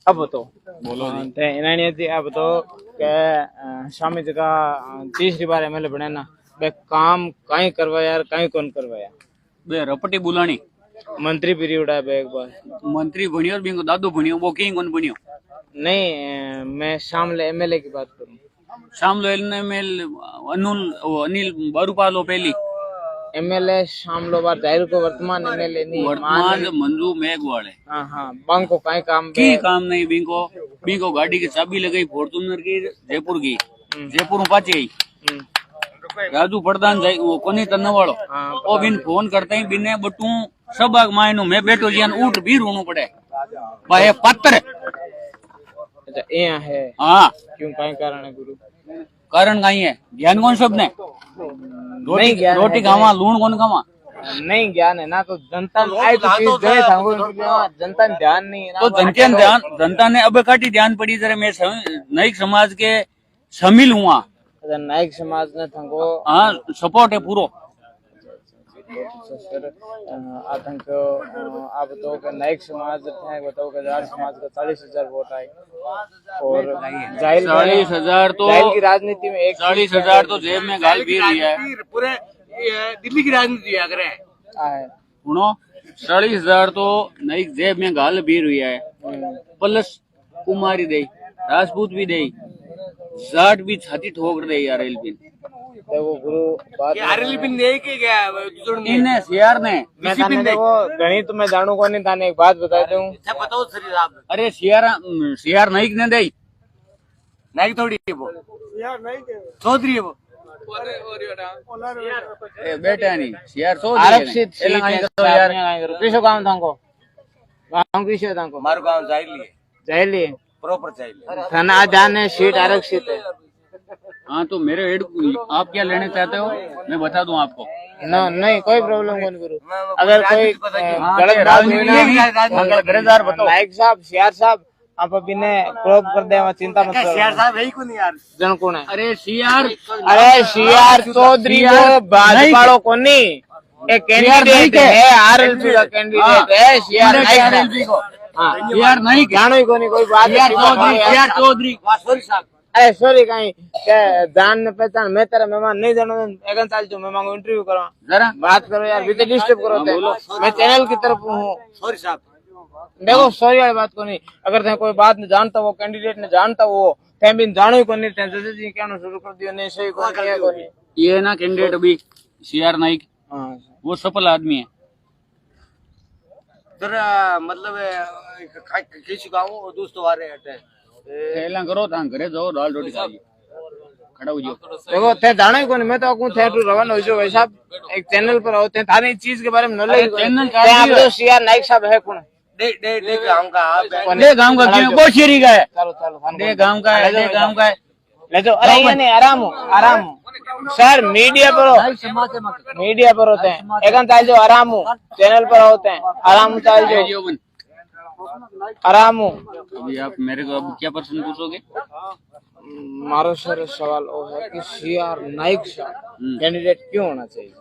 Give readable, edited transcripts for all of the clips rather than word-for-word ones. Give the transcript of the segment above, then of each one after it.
अब तो बोलो इन्होंने अब तो स्वामी जी का तीसरी बार एमएलए बने ना बे काम कहीं करवा यार कहीं कौन करवाया बे रपटी बुलानी मंत्री पीरियड है बे एक बार मंत्री बनियो और बिंगो दादू बनियो वो कहीं कौन बनियो नहीं मैं शामल एमएलए की बात करूं शामलो एमएल अनिल बारूपालो पहली एमएलए शामलो बार जाहिर को वर्तमान एमएलए नहीं वर्तमान मंजू मेघवाल है। हाँ हाँ बांको कहीं काम की काम नहीं बिंको बिंको गाड़ी की चाबी लगाई फॉर्च्यूनर की जयपुर की जयपुर पाची आई राजू प्रधान जाई वो कोनी तन्नवाड़ो ओ बिन फोन करते ही बिने बटू सब मायनो मैं बैठो जियान ऊट भी रोनो पड़े भाई पत्थर अच्छा ये है हाँ क्यों कहीं कारण है गुरु कारण कहीं है ज्ञान कौन शब्द है रोटी खावा लूण कौन खावा नहीं ज्ञान है ना तो जनता आई तो चीज दे थांगो जनता ने ध्यान नहीं है तो जनता ने अब काटी ध्यान पड़ी जरा मैं नाइक समाज के शामिल हुआ नाइक समाज ने थांगो हाँ सपोर्ट है पूरो सर आतंक आप तो के नाइक समाज है बताओ के जार समाज का 40,000 वोट आए और 40,000 तो की राजनीति में 40,000 तो जेब में गाल भी रही है पूरे दिल्ली की राजनीति अगर है सुनो 40,000 तो नई जेब में गाल भी रही है प्लस कुमारी दे राजपूत भी दे जाट भी छाती ठोक रही यार एलपी वो गुरु बात आरएलपी ने के क्या इन्हें सीआर ने मैं थाने वो गणित में जानू को नहीं थाने एक बात बता दूं अच्छा बताओ सर आप अरे सीआर नाइक ने दे नाइक थोड़ी है वो यार नाइक चौधरी है वो बेटा नहीं सीआर आरक्षित यार किसो काम थांको गांव किसो थांको मारो गांव जाइली प्रॉपर चाहिए थाना जाने सीट आरक्षित है हाँ तो मेरे हेड आप क्या लेने चाहते हो मैं बता दूं आपको नहीं कोई प्रॉब्लम नहीं गुरु अगर कोई गलत बात हुई ना बताओ नाइक साहब सीआर साहब आप अभी ने क्रॉप कर दे चिंता मत करो सीआर साहब है ही कौन यार जन कौन है अरे सीआर चौधरी भाजपा कोनी एक कैंडिडेट है आरएलपी का कैंडिडेट है सीआर आरएलपी को सीआर नहीं जानो ही कोनी कोई बात सीआर चौधरी सॉरी साहब अरे सॉरी कहीं जान न पहचान मैं तेरा मेहमान नहीं जानो एक साल जो मैं मांगू इंटरव्यू करो जरा बात करो यार बीते डिस्टर्ब करो मैं चैनल की तरफ हूँ सॉरी साहब देखो सॉरी वाली बात को नहीं अगर ते कोई बात नहीं जानता वो कैंडिडेट ने जानता वो ते भी जानो ही को नहीं जैसे जी कहना शुरू कर दियो नहीं सही को नहीं ये ना कैंडिडेट अभी सीआर नाइक वो सफल आदमी है सर मतलब किसी गाँव दोस्तों आ रहे हैं पहला करो था घरे जाओ दाल रोटी खाइए खड़ा हो जाओ देखो थे जाना ही को नहीं मैं तो कहूं थे तू रवाना हो जो भाई साहब एक चैनल पर होते हैं थाने इस चीज के बारे में नॉलेज चैनल आप तो सीआर नाइक साहब है कौन दे गांव का दे गांव का क्यों बहुत शेरी का है चलो दे गांव का है दे गांव का है ले जाओ अरे ये नहीं आराम हो सर मीडिया पर होते हैं एक चाल जो आराम हो चैनल पर होते हैं आराम चाल जो आराम हो अभी आप मेरे को अब क्या प्रश्न पूछोगे मारो सर सवाल वो है कि सीआर नाइक साहब कैंडिडेट क्यों होना चाहिए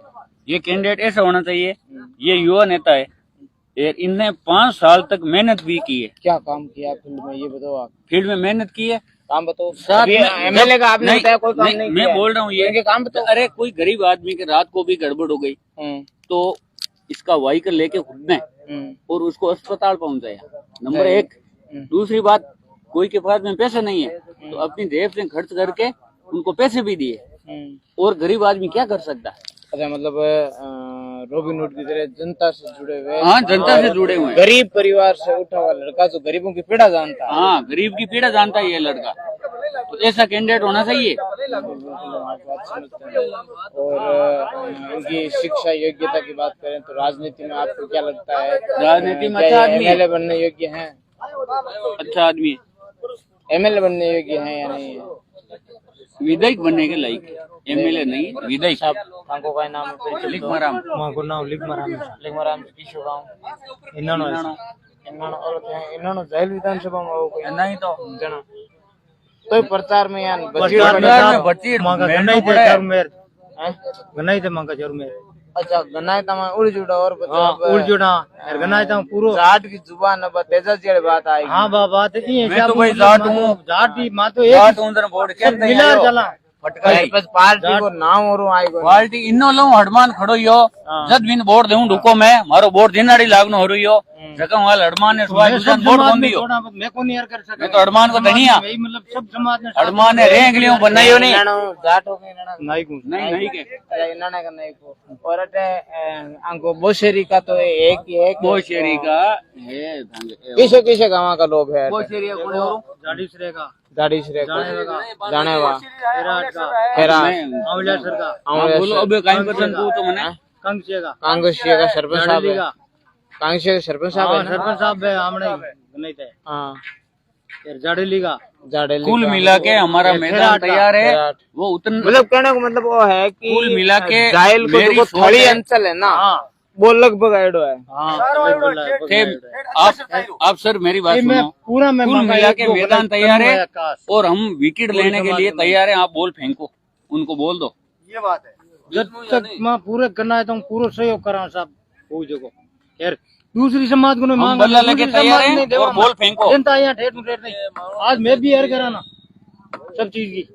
ये कैंडिडेट ऐसा होना चाहिए ये युवा नेता है इनने 5 साल तक मेहनत भी की है क्या काम किया फील्ड में ये बताओ आप फील्ड में मेहनत की है काम बताओ एमएलए का आपने बताया कोई काम नहीं मैं बोल रहा हूँ ये काम बताओ अरे कोई गरीब आदमी के रात को भी गड़बड़ हो गई तो इसका व्हीकल लेके खुद में और उसको अस्पताल पहुंचाया नंबर 1 दूसरी बात कोई के पास में पैसे नहीं है तो अपनी जेब से खर्च करके उनको पैसे भी दिए और गरीब आदमी क्या कर सकता है अच्छा मतलब रोबिनहुड की तरह जनता से जुड़े हुए हाँ जनता से जुड़े हुए गरीब परिवार से उठा हुआ लड़का जो गरीबों की पीड़ा जानता है हाँ गरीब की पीड़ा जानता है ये लड़का तो ऐसा कैंडिडेट होना चाहिए और इनकी शिक्षा योग्यता की बात करें तो राजनीति में आपको क्या लगता है राजनीति में अच्छा आदमी एमएलए बनने योग्य है अच्छा आदमी है एमएलए बनने योग्य है या नहीं है विधायक बनने के लायक एमएलए नहीं विधायक साहब हमको का नाम लिख मराम माको नाम लिख मराम किशो गांव इन्होंने जेल विधानसभा में आओ नहीं तो जना तो प्रचार में यार बच्ची गनाई थे मांगा जरूर मेर अच्छा गनाय तमा उड़ जुड़ा और उड़ जुड़ा गनाय ता पूरो जाट की जुबान अब तेजा जेड़ बात आई। हाँ बात ये मैं तो भाई जाट हूँ, जाट ही मां तो जाट एक हूँ उधर वोट सब मिला चला पार्टी को नाम और आई को पार्टी इन्नो लो हडमान खड़ो यो जद बिन वोट देऊं ढुको मैं मारो वोट दिनाड़ी लागनो हो रही हो जगह वाल हडमान ने सुबह दूसरा वोट कौन दियो मैं को नहीं यार कर सकता मैं तो हडमान को धनिया वही मतलब सब समाज ने हडमान ने रेंग लियो बनायो नहीं जाट हो गई ना नहीं को नहीं के इन्होंने का नहीं को और अटे अंको बोशेरी का तो एक ही है वो शेरी का है किसे किसे गांव का लोग है वो शेरी कोने और जाड़ी श्रेगा दाढ़ी श्रे को जाने वा हेराट का हेरा आंवलिया सर का बोलो अब काई पर्सन तू तो मने कंगसे का कांग्रेस का सरपंच साहब है कांग्रेस के सरपंच साहब है ना सरपंच साहब है हमने नहीं थे हां फिर जाड़ेली का जाडेली कुल मिला के हमारा मैदान तैयार है वो उतना मतलब कहने को मतलब वो है कि कुल मिला के जायल को मेरी जो सोच थड़ी है- अंचल है ना वो लगभग एडो है थे आप सर मेरी बात मैं सुनो पूरा मैं कुल मिला के मैदान तैयार है आकाश। और हम विकेट लेने के लिए तैयार है आप बॉल फेंको उनको बोल दो ये बात है। जब तक मैं पूरे करना है तो पूरा सहयोग करा साहब वो जगह यार दूसरी समाज को नहीं हम मांग बल्ला लेके तैयार हैं और बॉल फेंको जनता यहाँ ठेठ ठेठ नहीं आज मैं भी यार कराना सब चीज की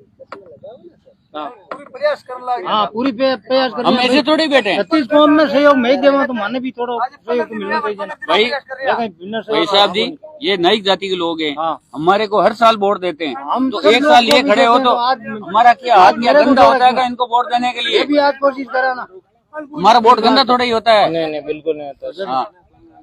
पूरी प्रयास करने लगे। हाँ पूरी प्रयास कर हम ऐसे थोड़ी बैठे हैं छत्तीस कौम में सहयोग मैं ही देवा तो माने भी थोड़ा सहयोग तो मिलना चाहिए ना भाई कहीं बिना भाई सहयोग साहब जी ये नई जाति के लोग हैं हाँ। हमारे को हर साल वोट देते हैं हम तो सब एक लोग साल को ये भी खड़े हो देते तो हैं, आज हमारा क्या हाथ क्या मेरे को गंदा थोड़ा होता है इनको वोट देने के ये लिए भी आज कोशिश करा ना हमारा वोट गंदा थोड़ा ही होता है नहीं नहीं बिल्कुल नहीं होता हाँ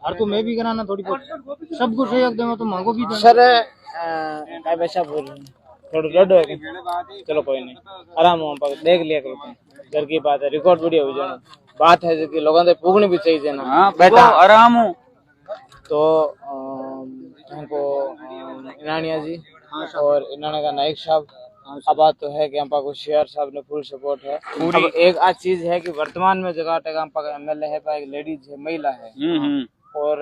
हर तो मैं भी कराना थोड़ी बहुत सबको सहयोग देवा तो मांगो भी देना। सर काय वैसा बोल रहे हैं थोड़ा लड्डू है क्या? चलो कोई नहीं आराम हो पर देख लिया करो घर की बात है रिकॉर्ड वीडियो हो जाना बात है जो कि लोगों से पूगनी भी चाहिए ना हाँ बैठा आराम हूँ तो हमको इनानिया जी और इनाने का नाइक साहब अब बात तो है कि हम को शेयर साहब ने फुल सपोर्ट है अब एक आज चीज है कि वर्तमान में जगह टेगा हम का एमएलए है एक लेडीज है महिला है और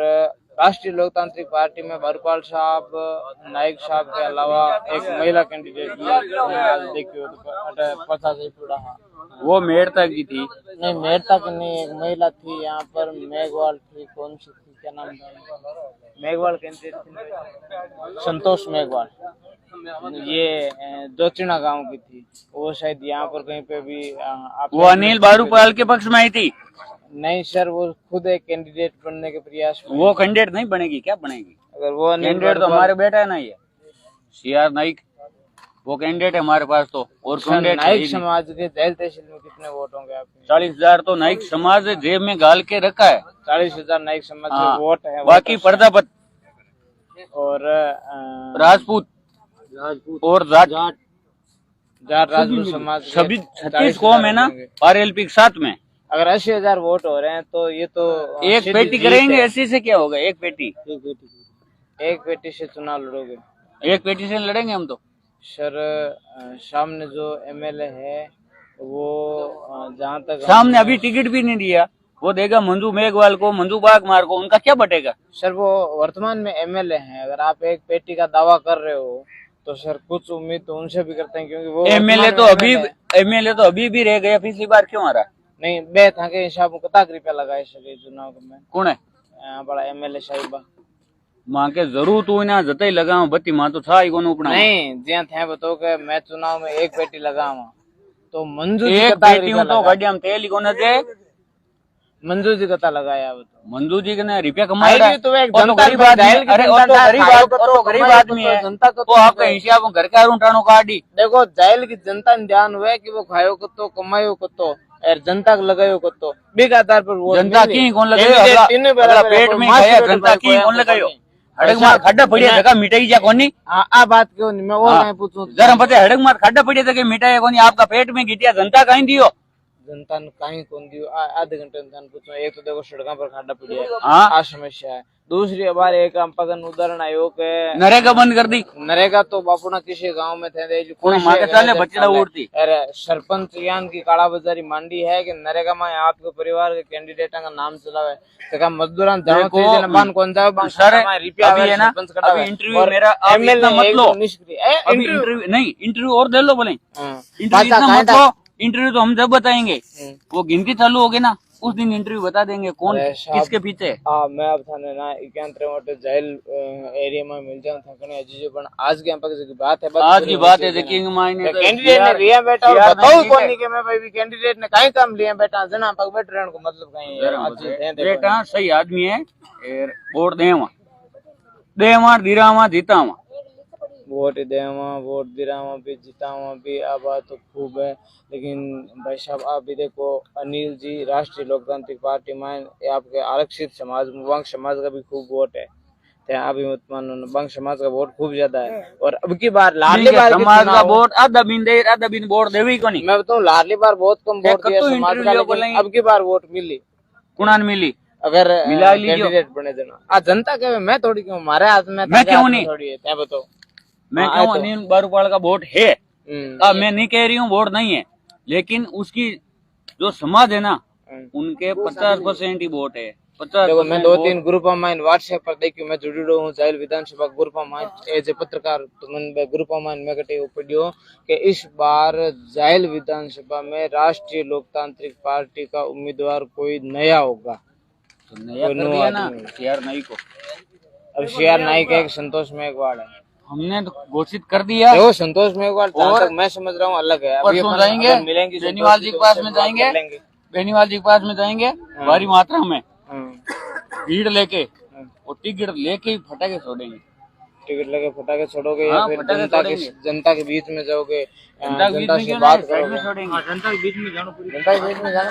राष्ट्रीय लोकतांत्रिक पार्टी में भरपाल साहब नाइक साहब के अलावा एक महिला कैंडिडेट देखियो तो पता से पूरा वो मेड़ता की थी नहीं मेहता की नहीं एक महिला थी यहाँ पर मेघवाल थी कौन सी थी क्या नाम था मेघवाल कैंडिडेट थी संतोष मेघवाल ये दक्षिणा गांव की थी वो शायद यहाँ पर कहीं पे भी आप वो अनिल बारूपाल के पक्ष में आई थी नहीं सर वो खुद एक कैंडिडेट बनने के प्रयास में वो कैंडिडेट नहीं बनेगी क्या बनेगी अगर वो कैंडिडेट तो हमारे बेटा है ना ये सीआर नाइक वो कैंडिडेट है हमारे पास तो और कैंडिडेट नाइक समाज के जैल तहसील में कितने वोट होंगे आपके 40,000 तो नाइक समाज जेब में गाल के रखा है 40,000 नाइक समाज हाँ, के वोट है बाकी प्रजापत और राजपूत और जाट जाट राजपूत समाज के सभी 40,000 36 कौम है ना होंगे। आरएलपी के साथ में अगर 80,000 वोट हो रहे हैं तो ये तो एक सीधी पेटी जीत करेंगे है। ऐसे से क्या होगा एक पेटी एक पेटी से चुनाव लड़ोगे एक पेटी से लड़ेंगे हम तो सर सामने जो एमएलए है वो जहाँ तक सामने अभी टिकट भी नहीं दिया वो देगा मंजू मेघवाल को मंजू बागमार को उनका क्या बटेगा सर वो वर्तमान में एमएलए हैं अगर आप एक पेटी का दावा कर रहे हो तो सर कुछ उम्मीद तो उनसे भी करते हैं क्योंकि वो एमएलए तो वर्तमान अभी में MLA एमएलए तो अभी भी रह गया पिछली बार क्यों आ रहा नहीं बे था के हिसाब में कता रुपया लगाए सके चुनाव में कौन है बड़ा एमएलए साहिबा मां के जरूर तू ना जतई लगाव बत्ती मां तो था ही कोन उपना नहीं ज्यां थे बताओ के मैं चुनाव में एक पेटी लगावा तो मंजू जी एक कता पेटी रुपया तो लगाया? गाड़ी में तेल ही कोन दे मंजू जी कता लगाया वो तो मंजू जी ने रुपया कमाया आई भी तो एक वो तो जनता गरीब की आदमी जाहिल की अरे वो जनता तो था, गरीब खायो आदमी को वो तो गरीब कमायो आदमी को है जनता को वो आपका हिसाब में घर का उठानो काटी देखो जाहिल की जनता ने ध्यान हुआ है कि वो खायो को तो कमायो को तो और जनता को लगायो को तो बिग आधार पर वो जनता की कौन लगायो अगला पेट में गया जनता की कौन लगायो हड़क मार खड्डा पड़िया जगह मिटाई जा कोनी आ बात क्यों नहीं मैं वो नहीं पूछूं जरा पता हड़क मार खड्डा पड़िया जगह मिटाई कोनी आपका पेट में गिटिया जनता कहीं दियो जनता ने कहीं कौन दियो आधे घंटे में पूछो एक तो देखो सड़कों पर खाड़ा पड़ी है हाँ आ समस्या है दूसरी बार एक हम पगन उदाहरण आयो के नरेगा बंद कर दी नरेगा तो बापू ना किसी गांव में थे कौन माँ के साले बच्चे उड़ती अरे सरपंच यान की काला बाजारी मांडी है कि नरेगा में आपके परिवार के कैंडिडेट का नाम चलावे तो मजदूर बान कौन जाओ सर अभी है ना अभी इंटरव्यू मेरा अब इतना मत लो अभी इंटरव्यू नहीं इंटरव्यू और दे लो बोले इंटरव्यू इतना मत लो इंटरव्यू तो हम जब बताएंगे वो गिनती चालू होगी ना, उस दिन इंटरव्यू बता देंगे कौन अरे साहब, किसके पीछे है। मैं अब थाने ना 91 मोटे जेल एरिया में मिल जाऊं थकने अजीजो पण आज के अंपक की बात है, आज की बात है देखिए मायने तो कैंडिडेट ने लिया बेटा और बताओ कौन नहीं के मैं भाई भी कैंडिडेट ने काई काम लिया बेटा जना अंपक बैठ रहने को मतलब कहीं यार बेटा सही आदमी है, वोट देवा दिरावा जीतावा, वोट देवा वोट दिरावा भी जितावा भी आ बात तो खूब है, लेकिन भाई साहब आप भी देखो अनिल जी राष्ट्रीय लोकतांत्रिक पार्टी में आपके आरक्षित समाज वंश समाज का भी खूब वोट है, अभी मत मानो वंश समाज का वोट खूब ज्यादा है। और अब की बार लाडली बार समाज का वोट आधा बिन वोट देवी को नहीं, मैं बताऊँ लाडली बार बहुत कम वोट दिया समाज का, लेकिन अब की बार वोट मिली कुणान मिली अगर कैंडिडेट बने देना आज जनता के मैं थोड़ी क्यों हमारे हाथ में मैं क्यों नहीं थोड़ी है बताओ मैं क्यों अनिल बारूपाल का वोट है, अब मैं नहीं कह रही हूँ वोट नहीं है, लेकिन उसकी जो समाज है ना उनके 50% ही वोट है। 50 देखो मैं 2-3 ग्रुप माइन व्हाट्सएप पर देखियो मैं जुड़ी रहो हूँ जायल विधानसभा ग्रुप माइन एज ए पत्रकार तो मन ग्रुप माइन मैं कटे ऊपर कि इस बार जायल विधानसभा में राष्ट्रीय लोकतांत्रिक पार्टी का उम्मीदवार कोई नया होगा, तो नया कर दिया ना सीआर नाइक को। अब सीआर नाइक एक संतोष मेघवाल है, हमने तो घोषित कर दिया। देखो संतोष मेघवाल जहाँ तक मैं समझ रहा हूँ अलग है। परसों जाएंगे बेनीवाल जी के पास में जाएंगे, बेनीवाल जी के पास में जाएंगे भारी मात्रा में भीड़ लेके और टिकट लेके ही फटाके छोड़ेंगे, टिकट लेके फटाके छोड़ोगे या फिर जनता के बीच में जाओगे, जनता से बात करोगे, जनता के बीच में जाना पड़ेगा।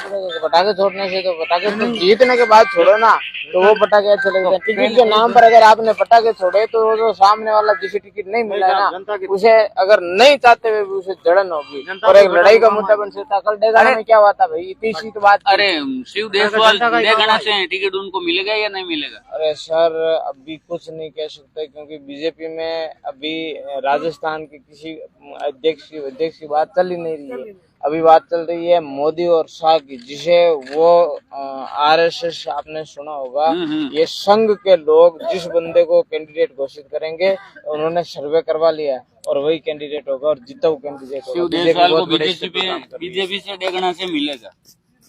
पटाखे छोड़ने से तो पटाखे तो जीतने के बाद छोड़ो ना तो वो पटाखे अच्छे लगते हैं। टिकट के नाम पर अगर आपने पटाखे छोड़े तो वो जो सामने वाला जिसे टिकट नहीं मिला है ना उसे अगर नहीं चाहते हुए उसे जड़न होगी और एक लड़ाई का मुद्दा बन सकता। कल डेगाना में क्या हुआ था भाई, इतनी सी तो बात। अरे शिव देशवाल डेगाना से टिकट उनको मिलेगा या नहीं मिलेगा? अरे सर अभी कुछ नहीं कह सकते क्योंकि बीजेपी में अभी राजस्थान के किसी अध्यक्ष की बात चल ही नहीं रही है। अभी बात चल रही है मोदी और शाह की, जिसे वो आरएसएस आपने सुना होगा। ये संघ के लोग जिस बंदे को कैंडिडेट घोषित करेंगे उन्होंने सर्वे करवा लिया और वही कैंडिडेट होगा और जीता हुआ कैंडिडेट होगा। बीजेपी से डेगना से मिलेगा,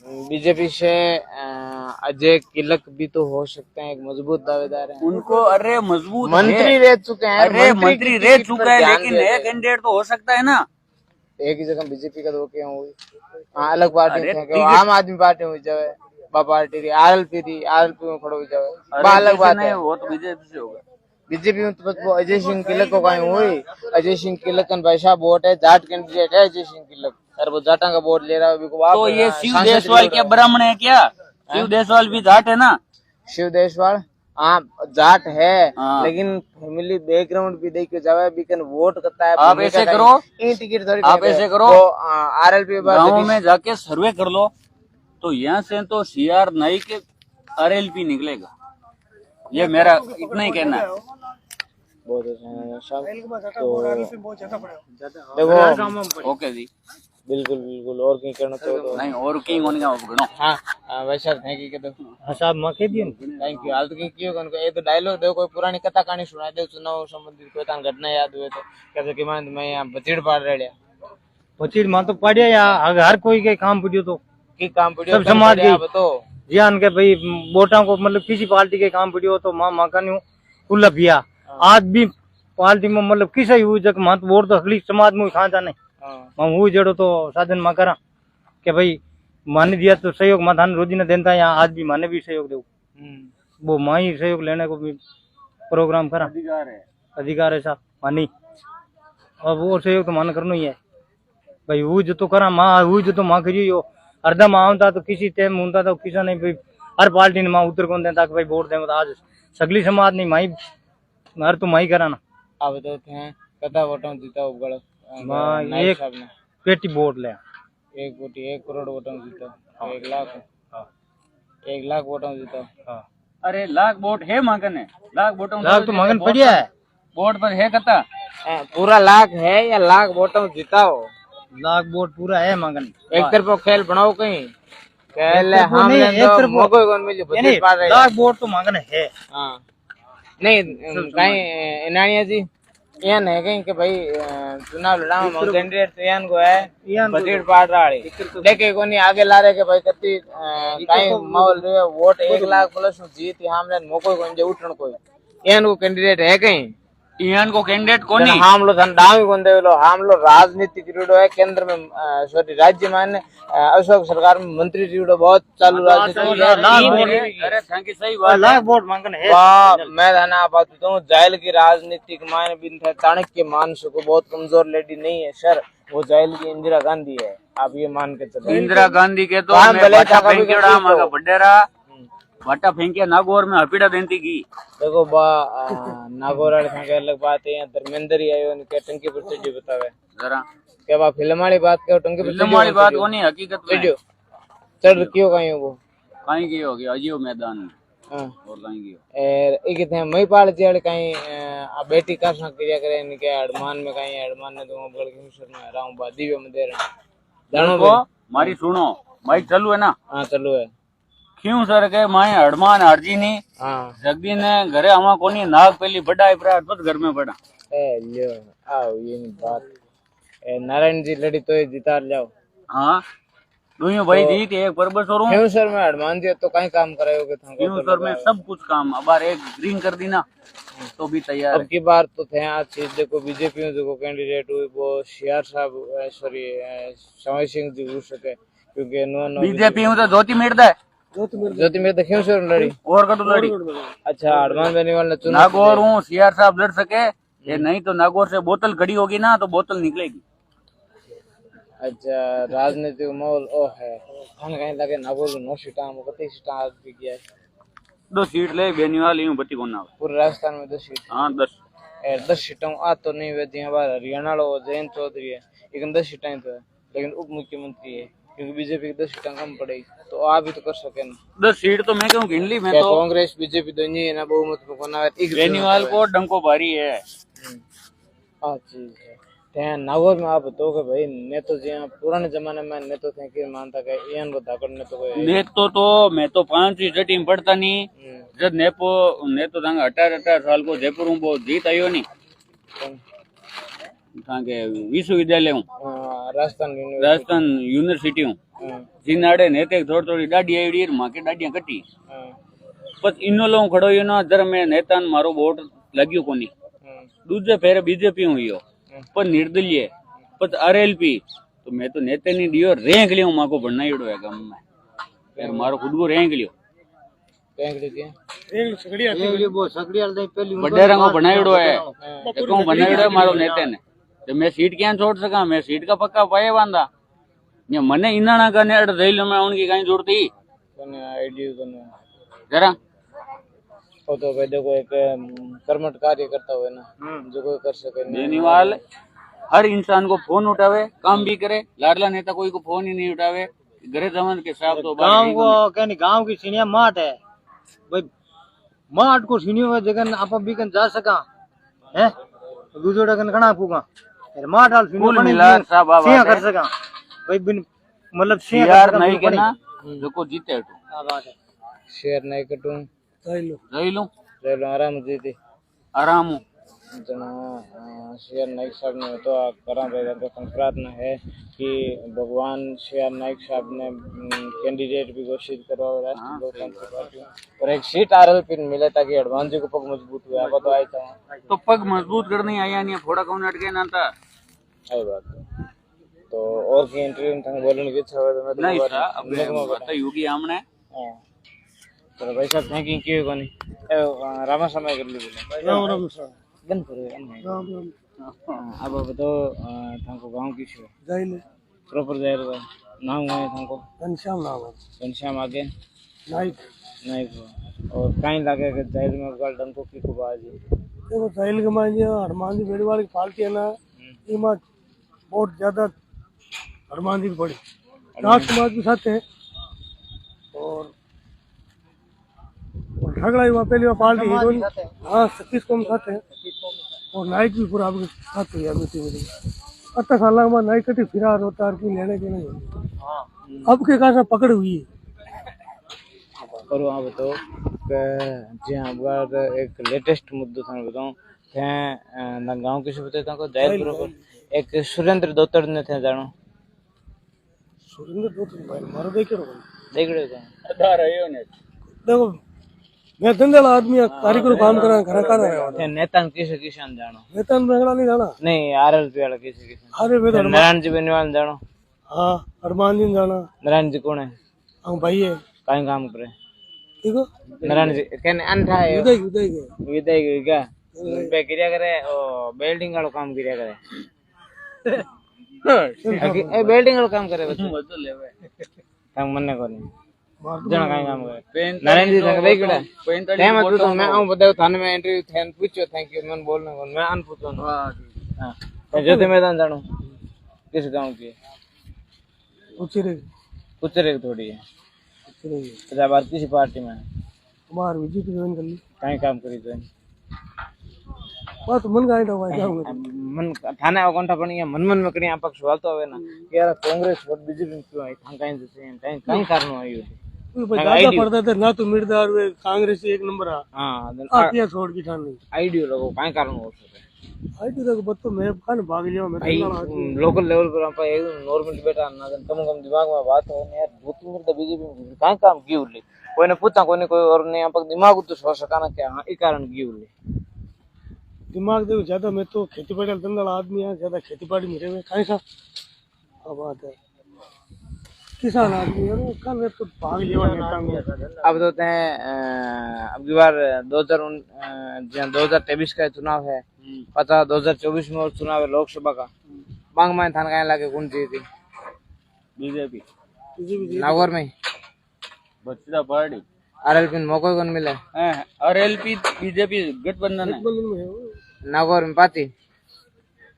बीजेपी से अजय किलक भी तो हो सकते हैं, एक मजबूत दावेदार है उनको। अरे मजबूत मंत्री रह चुके हैं, अरे मंत्री रह चुका है, लेकिन नया कैंडिडेट तो हो सकता है ना। एक ही जगह बीजेपी का तो क्या हुई, अलग पार्टी आम आदमी पार्टी हुई जाए पार्टी आरएलपी में खड़ो हुई जाए अलग बात है, वो तो बीजेपी से होगा। बीजेपी में तो अजय सिंह किलक को कहीं हुई, अजय सिंह किलक भाई साहब वोट है, जाट कैंडिडेट है अजय सिंह किलक, अरे वो जाटा का वोट ले रहा है। तो ये शिव देशवाल क्या ब्राह्मण है क्या? शिव देशवाल भी जाट है ना? शिव देशवाल हाँ जाट है, लेकिन फैमिली बैकग्राउंड भी देख के जावे बीकन वोट करता है। आप ऐसे करो, टिकट थोड़ी आप ऐसे करो, आरएलपी गाँव में जाके सर्वे कर लो तो यहाँ से तो सीआर नाइक के आरएलपी निकलेगा। ये मेरा इतना ही कहना है। बहुत अच्छा देखो ओके जी, बिल्कुल बिल्कुल। और कहीं करना चाहिए तो नहीं, और किंग होने का गणो। हाँ वैसा थैंक यू के तो साहब मखे दियो थैंक यू। हाल तो क्यों उनको एक तो डायलॉग दो, कोई पुरानी कथा कहानी सुना दो, चुनाव संबंधित कोई तान घटना याद हुए तो कहते कि मैं यहाँ बचीड़ पाड़ रहा बचीड़ मां तो पड़िया या हर कोई के काम पड़ियो तो की काम पड़ियो सब समाज के तो जान के भाई वोटा को मतलब किसी पार्टी के काम पड़ियो तो मां का नहीं खुला पिया आज भी पार्टी में मतलब किसी हुई जग मत वोट तो अगली समाज में खाता नहीं मैं वो जड़ो तो साधन में करा कि भाई माने दिया तो सहयोग माधान रोजी ने देता है, यहाँ आज भी माने भी सहयोग दो वो माँ ही सहयोग लेने को भी प्रोग्राम करा अधिकार है साहब मानी, और वो सहयोग तो मान करना ही है भाई। वो जो तो करा माँ वो जो तो माँ करियो अर्धा माँ होता तो किसी टाइम होता तो किसी नहीं भाई हर पार्टी ने माँ उत्तर कौन देता भाई वोट दे, आज सगली समाज नहीं माई हर तो माई करा ना। आप बताते हैं कथा वोटों जीता गलत एक पेटी वोट ले, एक कोटी 1 करोड़ वोटों जीता, 1 लाख वोटों जीता। अरे लाख वोट है मांगन है, लाख वोटों तो मांगन पड़िया है वोट पर है कथा पूरा लाख है या लाख वोटों जीताओ? लाख वोट पूरा है मांगन। एक तरफ खेल बनाओ कहीं खेल लाख वोट तो मांगन है। नहीं कहीं इनानिया जी यहाँ है कहीं कि भाई चुनाव लड़ा कैंडिडेट तो यहाँ को है बजट पाड़ रहा है देखे को नहीं आगे ला रहे के भाई कति कहीं माहौल रे वोट 1 लाख प्लस जीत हमने मोको कोई उठण कोई यहाँ को कैंडिडेट है कहीं इहान को कैंडिडेट कोनी हम लोग डावी कोन देलो हम लोग राजनीति रीडो है केंद्र में सॉरी राज्य में अशोक सरकार में मंत्री रीडो बहुत चालू राजनीति है। अरे थैंक यू सही बात लाख वोट मांगन है मैं ना बात बताऊं जायल की राजनीति के मायने बिन थे चाणक्य मानस को बहुत कमजोर लेडी नहीं है सर वो जायल की इंदिरा गांधी है आप ये मान के चलो इंदिरा गांधी के तो बडेरा भाटा फेंकिया नागौर में हपीड़ा देती की देखो बा नागौर वाले संगे अलग बात है धर्मेंद्र ही आयो के टंकी पर चढ़ी बतावे जरा क्या बा फिल्म वाली बात के टंकी पर फिल्म वाली बात कोनी हकीकत में चढ़ क्यों कहीं वो कहीं की होगी अजीब मैदान में हां और कहीं की ए किथे मई पाल जेड़ कहीं आ बेटी का सा क्रिया करे इनके हडमान में कहीं हडमान ने तो बड़ के सर में राम बादी में मंदिर जानो को मारी सुनो माइक चालू है ना हां चालू है क्यों सर के माए हडमान हरजी नी हां जगदी ने घरे आमा कोनी नाग पहली बड़ा अपराध बस घर में पड़ा ए ल्यो आओ ये बात ए नारायण जी लड़ी तो जिता जाओ हां दोनों भाई जीत एक परबस और क्यों सर में हडमान जी तो कहीं काम करायोगे था क्यों सर में सब कुछ काम अब एक ग्रीन कर दी ना तो भी तैयार अब की बार तो थे आज चीज देखो बीजेपी में जो कैंडिडेट हुई वो सीआर साहब सॉरी समय सिंह जी हो सके क्योंकि नो बीजेपी में तो ज्योति मिर्दा है ज्योति में क्यों सर लड़ी और कटु लड़ी अच्छा हडमान बेनीवाल ने चुनाव नागौर हूँ सीआर साहब लड़ सके ये नहीं तो नागौर से बोतल खड़ी होगी ना तो बोतल निकलेगी अच्छा राजनीतिक माहौल ओ है खान कहीं लगे नागौर नो सीटा हम कते सीटा आज भी गया 2 सीट ले बेनीवाल यूं बत्ती कोना पूरे राजस्थान में 2 सीट हां 10 10 सीटों आ तो नहीं वे जी हमारा हरियाणा लो जयंत चौधरी है लेकिन 10 सीटें तो है लेकिन उप मुख्यमंत्री है क्योंकि बीजेपी की 10 सीटें कम पड़ेगी तो आप भी तो कर सके ना 10 सीट तो मैं कहूं गिन ली मैं तो कांग्रेस बीजेपी दोनों है ना बहुमत में कोना बेनीवाल को डंको भारी है आ चीज है ત્યાં નાગોર में आप तो के भाई ने तो ज्यादा पुराने जमाने में ने तो थे कि मानता के इयान को धाकड़ ने तो कोई ने तो मैं तो 5वीं छठी में पढ़ता नहीं जब ने तो तंग 18 साल को जयपुर में बहुत जीत आयो नहीं कहां के विश्वविद्यालय हूं राजस्थान यूनिवर्सिटी हूं जिनाड़े ने ते थोड़ी डाडी आईडी मां के डाडियां कटी पर इनो लो खड़ो यो ना जर मैं नेता मारो वोट लाग्यो कोनी दूजे फेरे बीजेपी हुई पर निर्दलीय पर आरएलपी तो मैं तो नेता नहीं दियो रैंक लियो मां को बनना इड़ो है गम में यार मारो खुद को रैंक लियो बड़े रंग बनाइड़ो है क्यों बनाइड़ो है मारो नेता ने तो मैं सीट क्या छोड़ सका मैं सीट का पक्का पाए बांधा ये मने इनाना करने अड़ रेल में उनकी कहीं जरूरत ही जरा वो तो भाई देखो एक कर्मठ कार्य करता हुआ ना जो कोई कर सके बेनीवाल हर इंसान को फोन उठावे काम भी करे लाडला नेता कोई को फोन ही नहीं उठावे घरे जमान के साथ तो गांव को कहनी गांव की सीनिया माट है भाई माट को सीनियो में जगन आप भी कन जा सका है दूसरा कन खना पूगा माट हाल सीनियो कुल मिला सब सिया कर सका भाई बिन मतलब शेयर नहीं के ना जो को जीते शेयर नहीं कटू रही लूं आराम जीती आराम जना शेयर नाइक साहब ने तो करा तो प्रार्थना है कि भगवान शेयर नाइक साहब ने कैंडिडेट भी घोषित करवाओ और एक सीट आरएलपी मिले ताकि हनुमान जी को पग मजबूत हुआ आपको तो आया था तो पग मजबूत करनी आया नहीं थोड़ा कौन अटके ना था सही बात तो और की इंटरव्यू में थाने बोलने की इच्छा है तो मैं नहीं था अब बता योगी हमने चलो भाई साहब थैंक यू कोनी रामा समय कर ली बोले राम बंद करो अब तो थाको गांव की छो जाइले प्रॉपर जाइल नाम है थाको घनश्याम आगे नाइक और काई लागे के जाइल में गाल डंको की को बाज देखो जाइल के मान हनुमान जी बेड़ीवाल की पार्टी है ना इमा बहुत ज्यादा हनुमान जी की बड़ी राज समाज के साथ है और झगड़ा हुआ पहली बार पार्टी हीरोइन हाँ 36 को हम साथ हैं और नाइक भी पूरा आपके साथ हुई मीटिंग मीटिंग 8 साल के बाद नाइक कटी फिरा होता है कि लेने के नहीं अब के कहा पकड़ हुई है और वहाँ बताओ जी हाँ बार एक लेटेस्ट मुद्दों था बताऊँ थे गांव किसी बताता को जाहिर बरोबर एक सुरेंद्र दोतर ने थे जानो सुरेंद्र दो भाई मारो देखे देख रहे हो आधा रहे ने देखो मैं धंधे वाला आदमी कारीगर काम करा घर का रहा थे नेता किसे किसान जानो वेतन मेरा नहीं जाना नहीं आरएलपी वाला किसे किसान अरे वेतन नारायण जी बेनीवाल जानो हाँ हनुमान जी जाना नारायण जी कौन है हम भाई है काई काम करे ठीक है नारायण जी कहने अनठा है उदय उदय के विदाई गई क्या पे क्रिया करे ओ बिल्डिंग वाला काम क्रिया करे ए बिल्डिंग वाला काम करे बच्चे बदल लेवे काम मन्ने को नहीं मार जना काई काम करे नारायण जी संग देख रे टाइम मत तो मैं आऊं बताओ थाने में इंटरव्यू थैन पूछो थैंक यू मैं बोलने को मैं अन पूछो हां तो ज्योति मैदान जानो किस गांव की उचरे कुचरे थोड़ी है उचरे प्रजाबाद किसी पार्टी में हमार बीजेपी ज्वाइन कर ली काई काम करी तो बात मन का आइडा भाई क्या मन थाने अकाउंट पण ये मन में कड़ी आपक सवाल तो होवे ना कि यार कांग्रेस वोट बीजेपी क्यों आई थां काई जैसे काई काई कारण आयो ज्यादा पड़ता था ना तो मिर्दार वे कांग्रेस एक नंबर हां आतिया छोड़ की ठान नहीं आईडियो लोगो काई कारण हो सकते आई तो बत्तो मैं खान भाग लिया मैं भाई लोकल लेवल पर आप एक नॉर्मल बेटा ना कम कम दिमाग में बात हो यार भूत में तो बीजेपी में काई काम की उले कोई ने पूछा कोई और ने आपक दिमाग तो सोच सका ना क्या हां ई कारण की उले दिमाग देखो ज्यादा मैं तो खेती बाड़ी धंधा वाला आदमी है ज्यादा खेती बाड़ी में रहे काहे सा अब बात है किसान आदमी है ना कल तो भाग लिया नेता में अब तो अब की बार 2023 का चुनाव है पता 2024 में और चुनाव है लोकसभा का मांग में थान का लागे कौन सी थी बीजेपी नागौर में बच्चा पार्टी आरएलपी में मौका कौन मिला आरएलपी बीजेपी गठबंधन है नागौर में पाती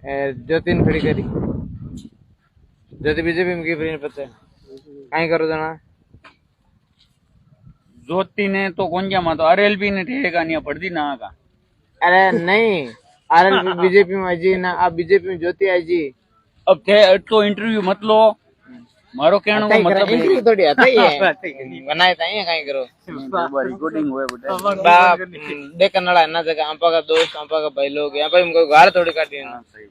ज्योति ने खड़ी करी ज्योति बीजेपी में की फ्री पता कहीं करो जना ज्योति ने तो कौन क्या मातो आरएलपी ने ठेका नहीं पड़ दी ना का अरे नहीं आरएलपी बीजेपी में जी ना आप बीजेपी में ज्योति आई जी अब थे तो इंटरव्यू मत लो मारो कहने का मतलब इंटरव्यू थोड़ी आता ही है बनाए था ये कहीं करो रिकॉर्डिंग हुए बेटा बाप देखने वाला है ना जगह आपा का दोस्त आपा का भाई लोग यहाँ पे हमको गार थोड़ी काटी है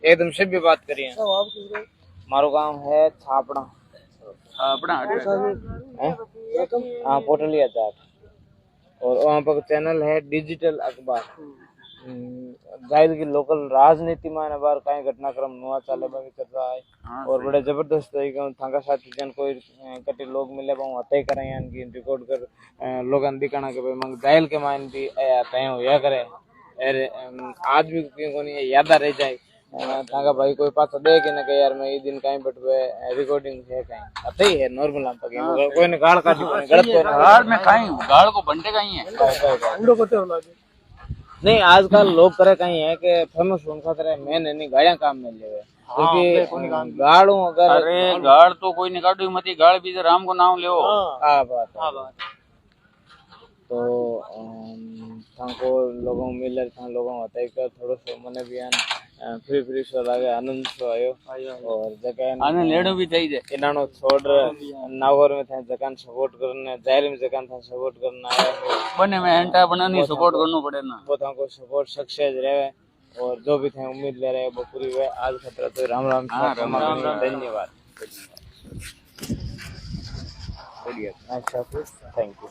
एकदम से भी बात करिए मारो गांव है छापड़ा अपना हाँ पोटलिया जाट और वहाँ पर चैनल है डिजिटल अखबार जाहिर की लोकल राजनीति में बार कई घटनाक्रम नुआ चाले भी कर रहा है और बड़े जबरदस्त तरीके थाका साथी जन कोई कटे लोग मिले हत्या करें यानी रिकॉर्ड कर लोगन दिखाना के भाई मंग जाहिल के मान भी तय हो या करे अरे आदमी को नहीं याद रह जाए थाका भाई कोई पास दे के ना के यार मैं ये दिन कहीं बैठवे रिकॉर्डिंग है कहीं अते ही है नॉर्मल आप कोई ने गाल काटी कोई गलत कोई गाल में कहीं गाल को बनते कहीं है अंडो पते होना नहीं आजकल लोग करे कहीं है कि फेमस होने खातिर मैं नहीं गाड़ियां काम में ले क्योंकि गाड़ू अगर अरे गाड़ तो कोई नहीं काटू मत गाड़ भी राम को नाम ले बात तो थाको लोगों मिले था लोगों होता है थोड़ा सो मने भी फ्री सो लागे आनंद सो आयो और जगह आनंद लेडो भी થઈ જાય इनानो छोड़ नागौर में था जगह सपोर्ट करने जाहिर में जगह था सपोर्ट करना है बने में एंटा बनानी सपोर्ट करना पड़े ना वो थाको सपोर्ट सक्सेस रहे और जो भी थे उम्मीद ले रहे वो पूरी हुए आज खतरा तो राम राम धन्यवाद अच्छा थैंक यू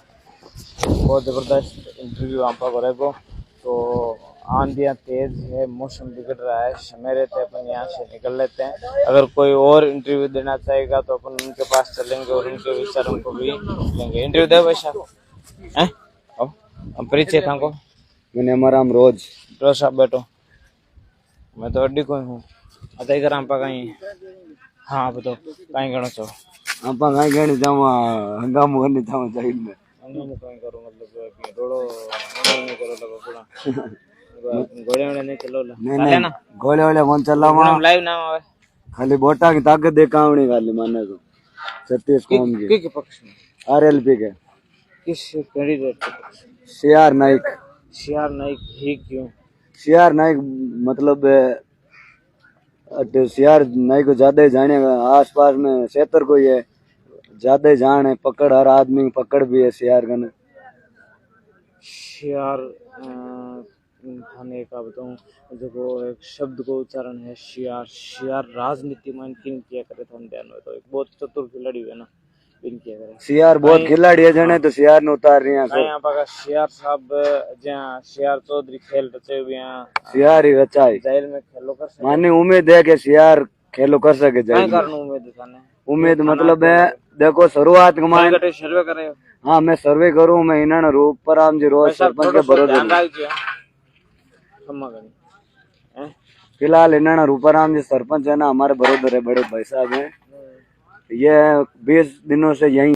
बहुत जबरदस्त इंटरव्यू आपका को रहेगा तो आंधियाँ तेज है मौसम बिगड़ रहा है समय रहते अपन यहाँ से निकल लेते हैं अगर कोई और इंटरव्यू देना चाहेगा तो अपन उनके पास चलेंगे और उनके विचार उनको भी लेंगे इंटरव्यू दे वैसा हैं हम परिचय था को मैंने हमारा रोज साहब बैठो मैं तो अड्डी कोई हूँ अतः कर आप कहीं हाँ बताओ कहीं करना चाहो आप कहीं कहने जाऊँ हंगामा करने जाऊँ चाहिए में हंगामा कहीं करो मतलब कि रोड़ो नहीं करो लगा पूरा घोड़े वोड़े नहीं चलो नहीं ना घोड़े वाले कौन चला वहाँ लाइव नाम आवे खाली बोटा की ताकत देखा आवनी खाली माने तो छत्तीस कौम की के पक्ष में आरएलपी के किस कैंडिडेट के पक्ष में सीआर नाइक ही क्यों सीआर नाइक मतलब सीआर नाइक को ज्यादा ही जाने आसपास में क्षेत्र को ये ज्यादा ही जान है पकड़ हर आदमी की पकड़ भी है सीआर का थाने का बताऊं जो एक शब्द को उच्चारण है शियार। शियार राजनीति में किन किया करे थाने ध्यान में तो एक बहुत चतुर खिलाड़ी है ना किन किया करे सियार बहुत खिलाड़ी है जने तो सियार ने उतार रही हैं यहाँ पर शियार साहब जहाँ शियार चौधरी खेल रचे हुए हैं सियार ही रचाई जेल में खेलो कर सके माने उम्मीद है कि सियार खेलो कर सके क्या जाए करना उम्मीद है थाने उम्मीद मतलब है देखो शुरुआत के मान सर्वे करे हाँ मैं सर्वे करूँ मैं इन्होंने रूपराम जी रोज सरपंच के ध्यान बरोबर रखिए क्षमा करें फिलहाल इन्होंने रूपराम जी सरपंच है ना हमारे बरोबर है बड़े भाई साहब हैं ये 20 दिनों से यही